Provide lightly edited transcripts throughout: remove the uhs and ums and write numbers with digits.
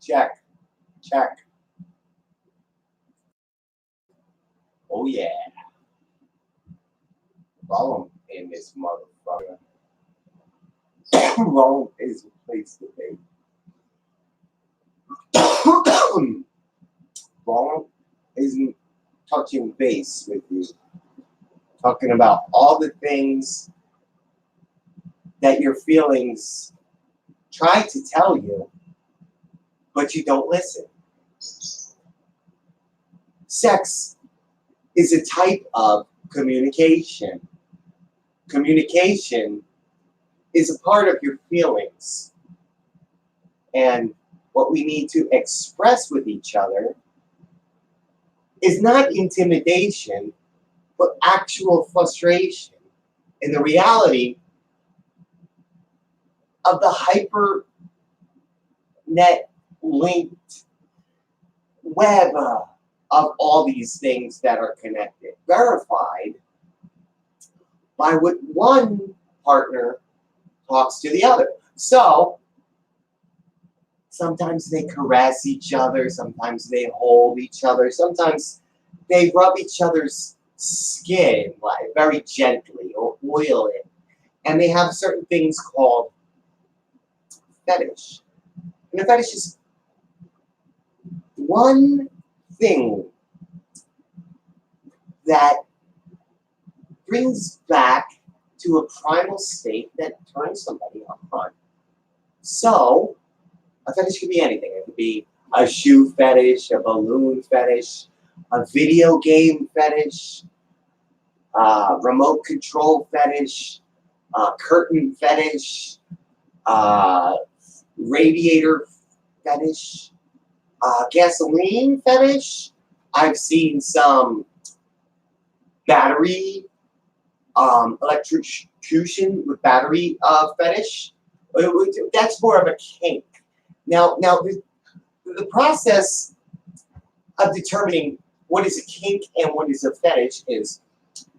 Check. Check. Oh yeah. Rollamp in this motherfucker. Rollamp is a place to be. Rollamp isn't touching base with you. Talking about all the things that your feelings try to tell you, but you don't listen. Sex is a type of communication. Communication is a part of your feelings. And what we need to express with each other is not intimidation, but actual frustration in the reality of the hyper net linked web of all these things that are connected, verified by what one partner talks to the other. So sometimes they caress each other, sometimes they hold each other, sometimes they rub each other's skin like very gently or oil it. And they have certain things called fetish. And a fetish is one thing that brings back to a primal state that turns somebody on. So, a fetish could be anything. It could be a shoe fetish, a balloon fetish, a video game fetish, remote control fetish, curtain fetish, radiator fetish, gasoline fetish. I've seen some battery electrocution with battery fetish. That's more of a kink. Now the process of determining what is a kink and what is a fetish is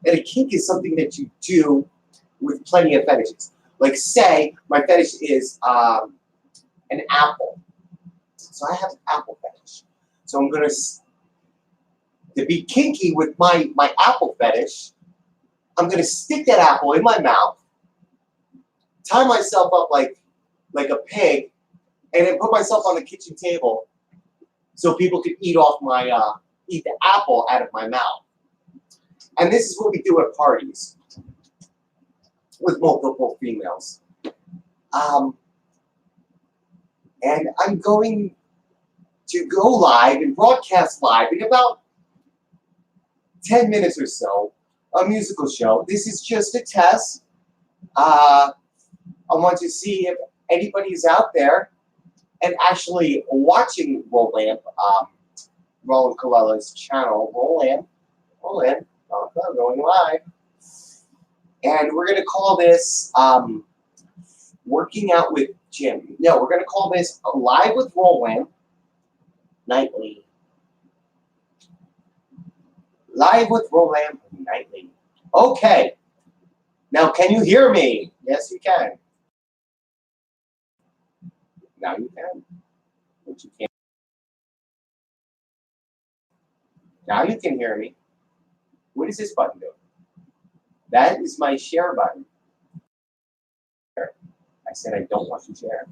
that a kink is something that you do with plenty of fetishes. Like say my fetish is an apple. So I have an apple fetish. So I'm gonna, to be kinky with my apple fetish, I'm gonna stick that apple in my mouth, tie myself up like a pig, and then put myself on the kitchen table so people could eat off my eat the apple out of my mouth. And this is what we do at parties with multiple females. And I'm going to go live and broadcast live in about 10 minutes or so, a musical show. This is just a test. I want to see if anybody's out there and actually watching Rollamp, Roland Colella's channel, Rollamp, going live. And we're going to call this Working Out with Jim. No, we're going to call this Live with Rollamp Nightly. Live with Rollamp Nightly. Okay. Now, can you hear me? Yes, you can. Now you can. But you can't. Now you can hear me. What does this button do? That is my share button. I said I don't want to share.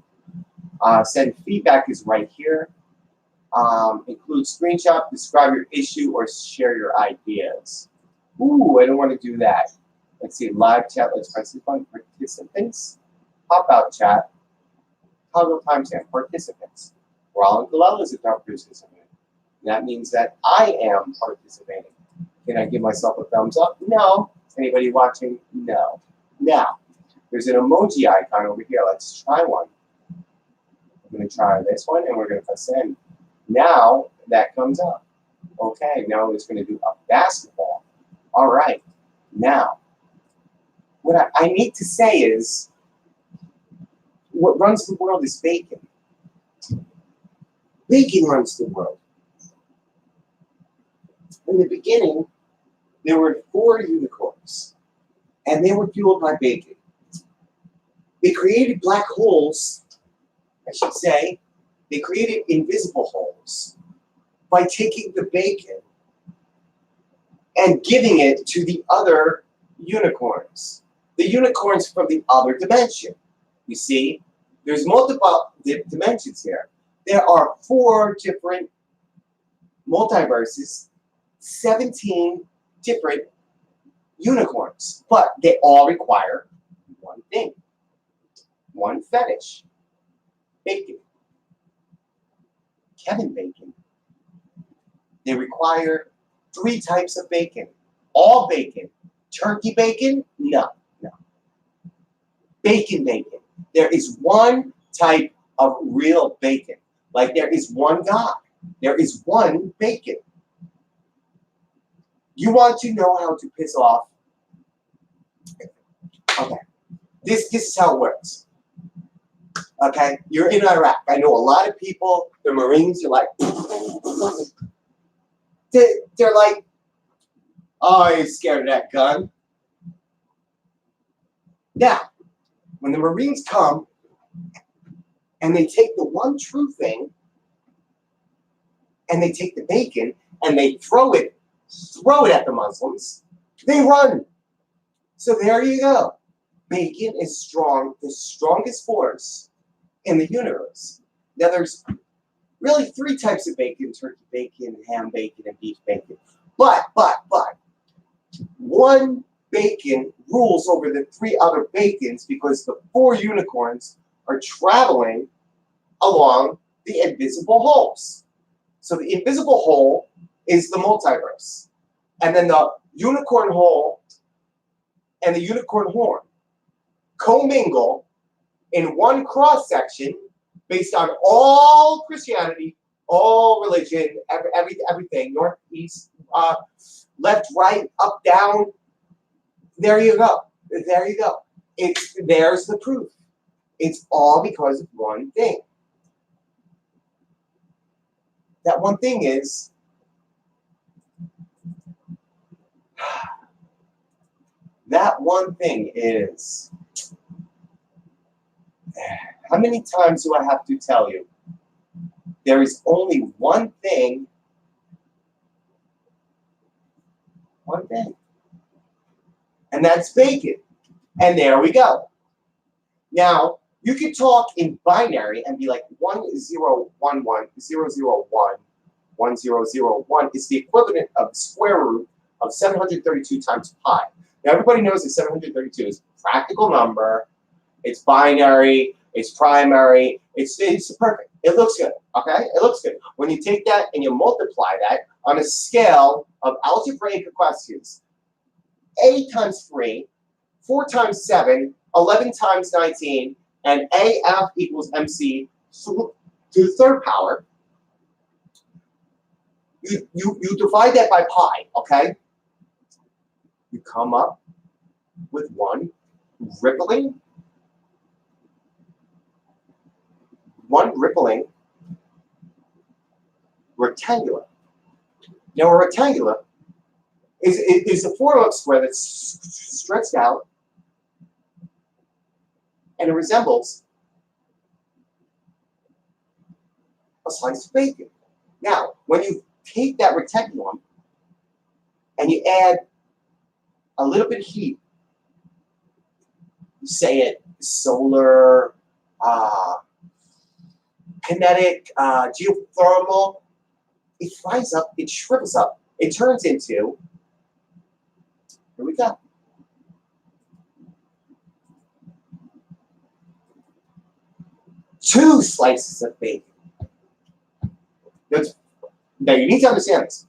Send feedback is right here. Include screenshot, describe your issue, or share your ideas. Ooh, I don't want to do that. Let's see, live chat, let's press this button. Participants, pop out chat, toggle timestamp, participants. Roland Galella is a participant. That means that I am participating. Can I give myself a thumbs up? No. Anybody watching? No. Now, there's an emoji icon over here. Let's try one. I'm going to try this one, and we're going to press send. Now, that comes up. Okay, now it's going to do a basketball. All right. Now, what I need to say is, what runs the world is bacon. Bacon runs the world. In the beginning, there were 4 unicorns, and they were fueled by bacon. They created black holes, I should say. They created invisible holes by taking the bacon and giving it to the other unicorns. The unicorns from the other dimension. You see, there's multiple dimensions here. There are 4 different multiverses, 17 different unicorns, but they all require one thing, one fetish, bacon. Kevin Bacon. They require 3 types of bacon. All bacon. Turkey bacon? No, no. Bacon bacon. There is one type of real bacon. Like there is one God. There is one bacon. You want to know how to piss off? Okay. This is how it works. Okay? You're in Iraq. I know a lot of people, the Marines, are like, they're like, oh, you're scared of that gun. Now, when the Marines come and they take the one true thing and they take the bacon and they throw it at the Muslims, they run. So there you go. Bacon is strong, the strongest force in the universe. Now there's really 3 types of bacon: turkey bacon, ham bacon, and beef bacon. But one bacon rules over the 3 other bacons because the 4 unicorns are traveling along the invisible holes. So the invisible hole is the multiverse. And then the unicorn hole and the unicorn horn commingle in one cross-section based on all Christianity, all religion, everything, north, east, left, right, up, down. There you go. There you go. There's the proof. It's all because of one thing. That one thing is how many times do I have to tell you? There is only one thing. One thing. And that's bacon. And there we go. Now, you can talk in binary and be like 1011, 001, 1001 is the equivalent of the square root of 732 times pi. Now, everybody knows that 732 is a practical number. It's binary. It's primary. It's perfect. It looks good. Okay? It looks good. When you take that and you multiply that on a scale of algebraic questions, 8 times 3, 4 times 7, 11 times 19, and AF equals MC to the 3rd power, you divide that by pi, okay? You come up with one rippling rectangular. Now a rectangular is a form of square that's stretched out and it resembles a slice of bacon. Now, when you take that rectangle and you add a little bit of heat, say it solar, kinetic, geothermal, it fries up, it shrivels up, it turns into, here we go. Two slices of bacon. Now you need to understand this.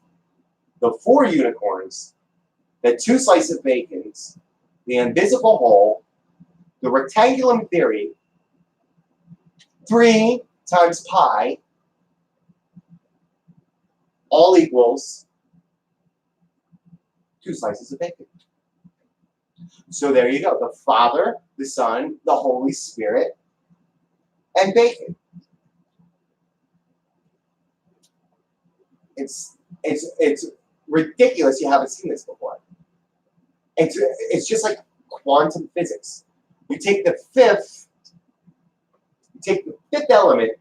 The 4 unicorns, the 2 slices of bacons, the invisible hole, the rectangular theory, 3 times pi, all equals 2 slices of bacon. So there you go. The Father, the Son, the Holy Spirit, and bacon. It's ridiculous you haven't seen this before. It's just like quantum physics. You take the fifth element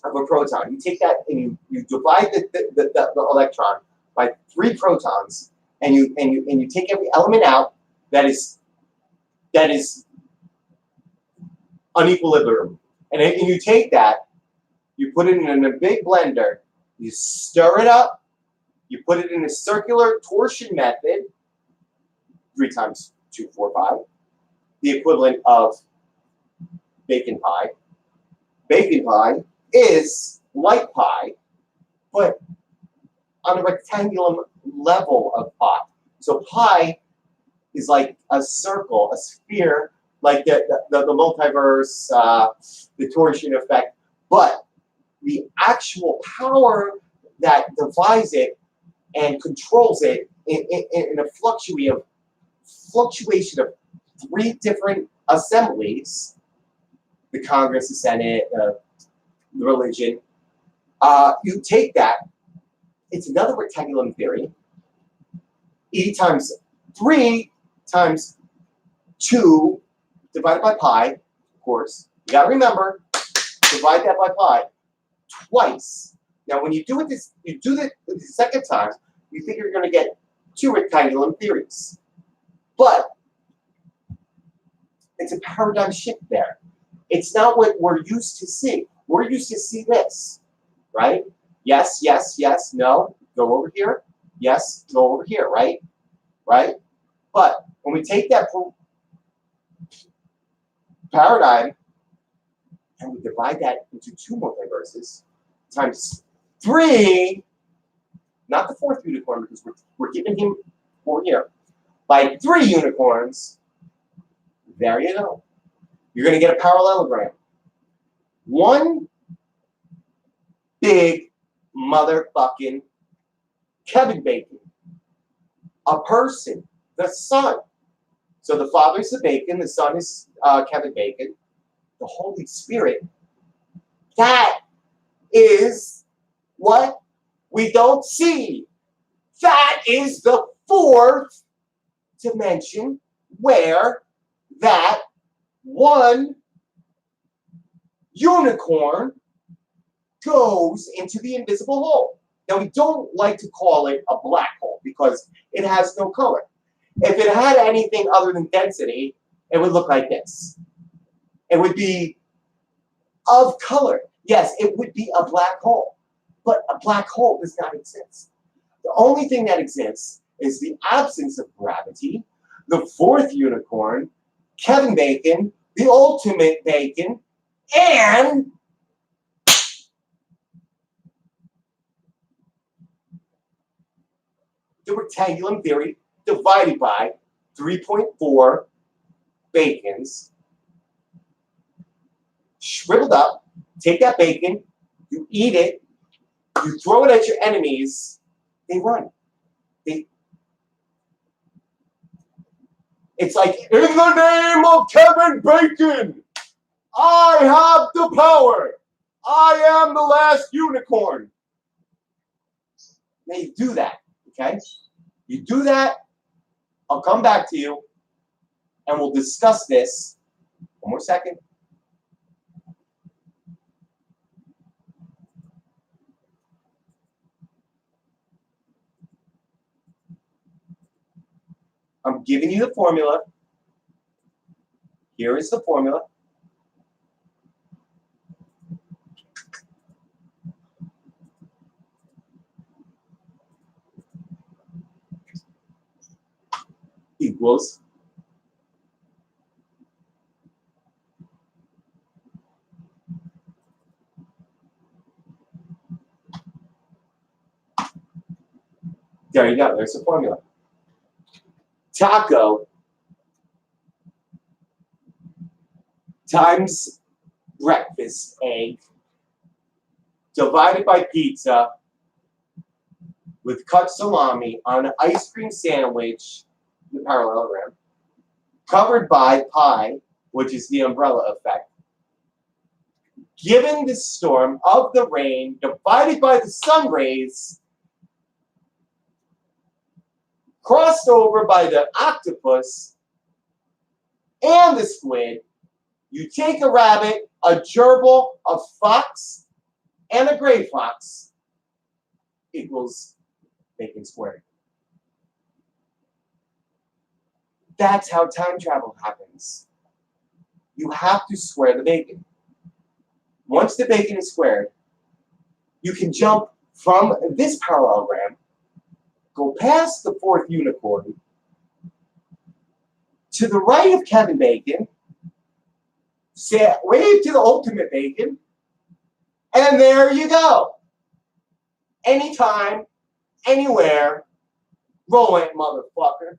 of a proton. You take that and you divide the electron by 3 protons, and you take every element out that is unequilibrium. And you take that, you put it in a big blender, you stir it up, you put it in a circular torsion method, 3 times 2, 4, 5, the equivalent of bacon pie. Bacon pie is like pie, but on a rectangular level of pie. So pie is like a circle, a sphere, like the multiverse, the torsion effect, but the actual power that divides it and controls it in a fluctuation of 3 different assemblies, the Congress, the Senate, the religion, you take that, it's another rectangular theory, E times 3 times 2 divided by pi, of course. You gotta remember, divide that by pi twice. Now, when you do it the second time, you think you're gonna get 2 rectangular theories. But it's a paradigm shift there. It's not what we're used to see. We're used to see this, right? Yes, yes, yes, no, go over here. Yes, go over here, right? Right? But when we take that paradigm and we divide that into 2 multiverses times 3, not the 4th unicorn, because we're giving him 4 here, by 3 unicorns, there you go. You're going to get a parallelogram. One big motherfucking Kevin Bacon. A person, the Son. So the Father is the Bacon, the Son is Kevin Bacon. The Holy Spirit, that is what we don't see. That is the 4th dimension where that one unicorn goes into the invisible hole. Now, we don't like to call it a black hole because it has no color. If it had anything other than density, it would look like this. It would be of color. Yes, it would be a black hole, but a black hole does not exist. The only thing that exists is the absence of gravity, the 4th unicorn, Kevin Bacon, the ultimate Bacon, and the rectangular theory divided by 3.4 Bacons, shriveled up. Take that bacon, you eat it, you throw it at your enemies, they run. It's like, in the name of Kevin Bacon, I have the power. I am the last unicorn. Now you do that, okay? You do that, I'll come back to you, and we'll discuss this. One more second. I'm giving you the formula. Here is the formula. Equals there you go. There's the formula. Taco times breakfast egg divided by pizza with cut salami on an ice cream sandwich, the parallelogram, covered by pi, which is the umbrella effect, given the storm of the rain divided by the sun rays, crossed over by the octopus and the squid. You take a rabbit, a gerbil, a fox, and a gray fox equals bacon squared. That's how time travel happens. You have to square the bacon. Once the bacon is squared, you can jump from this parallelogram, go past the fourth unicorn, to the right of Kevin Bacon, say, wave to the ultimate bacon, and there you go. Anytime, anywhere, Rollamp, motherfucker.